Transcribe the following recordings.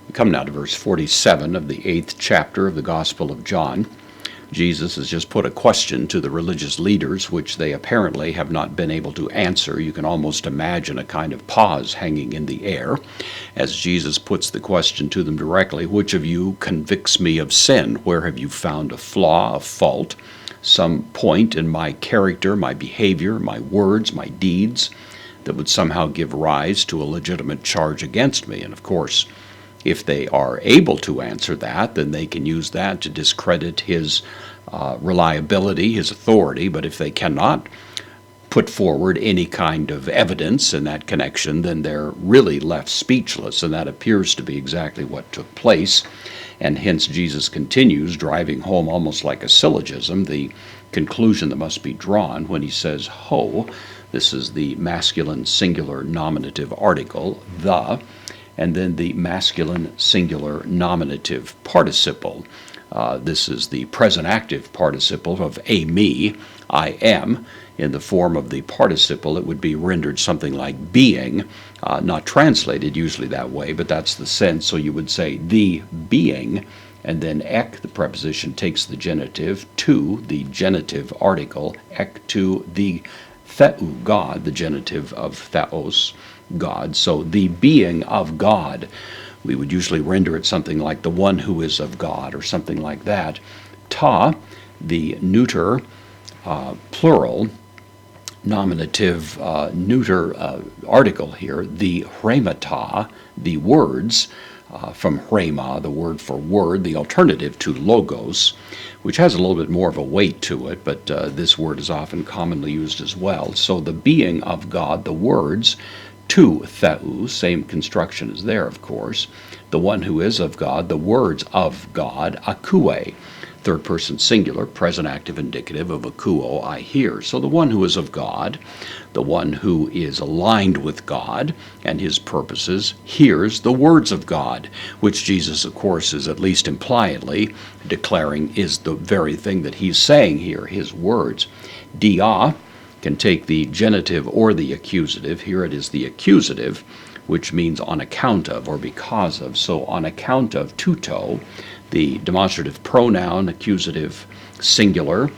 We come now to verse 47 of the 8th chapter of the Gospel of John. Jesus has just put a question to the religious leaders, which they apparently have not been able to answer. You can almost imagine a kind of pause hanging in the air as Jesus puts the question to them directly. Which of you convicts me of sin? Where have you found a flaw, a fault, some point in my character, my behavior, my words, my deeds that would somehow give rise to a legitimate charge against me? And of course, if they are able to answer that, then they can use that to discredit his reliability, his authority. But if they cannot put forward any kind of evidence in that connection, then they're really left speechless, and that appears to be exactly what took place. And hence Jesus continues, driving home almost like a syllogism, the conclusion that must be drawn when he says, ho. This is the masculine singular nominative article, the, and then the masculine singular nominative participle. This is the present active participle of me, I am. In the form of the participle, it would be rendered something like being, not translated usually that way, but that's the sense. So you would say the being, and then ek, the preposition, takes the genitive to the genitive article, ek to the theou, God, the genitive of theos, God. So the being of God. We would usually render it something like the one who is of God or something like that. Ta, the neuter, plural, nominative, neuter article here, the rhemata, the words, from rhema, the word for word, the alternative to logos, which has a little bit more of a weight to it, but this word is often commonly used as well. So the being of God, the words, to theou, same construction as there, of course. The one who is of God, the words of God, akouē, third person singular, present active indicative of akouo, I hear. So the one who is of God, the one who is aligned with God and his purposes, hears the words of God, which Jesus, of course, is at least impliedly declaring is the very thing that he's saying here, his words. Dia can take the genitive or the accusative. Here it is the accusative, which means on account of or because of. So on account of tuto, the demonstrative pronoun, accusative, singular,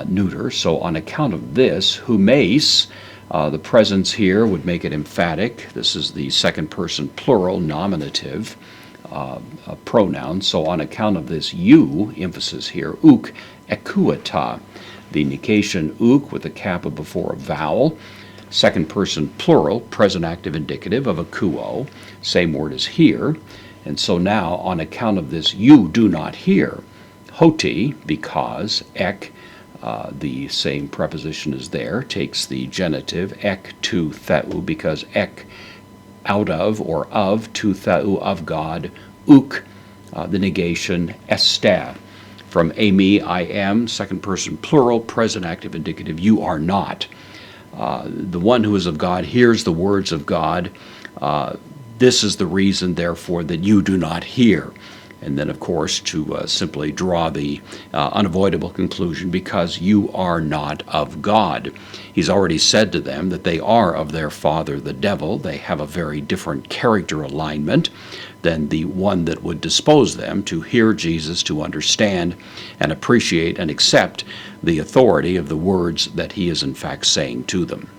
neuter. So on account of this, humeis, the presence here would make it emphatic. This is the second person plural nominative pronoun. So on account of this you, emphasis here, uk, ekouata, the negation uk with a kappa before a vowel. Second person plural, present active indicative of akouo, same word as here. And so now, on account of this, you do not hear. Hoti, because, ek, the same preposition is there, takes the genitive, ek to theou, because ek, out of, or of, to theou, of God, uk, the negation, esteh. From me, I am, second person plural, present active indicative, you are not. The one who is of God hears the words of God. This is the reason, therefore, that you do not hear. And then, of course, to simply draw the unavoidable conclusion, because you are not of God. He's already said to them that they are of their father, the devil. They have a very different character alignment than the one that would dispose them to hear Jesus, to understand and appreciate and accept the authority of the words that he is in fact saying to them.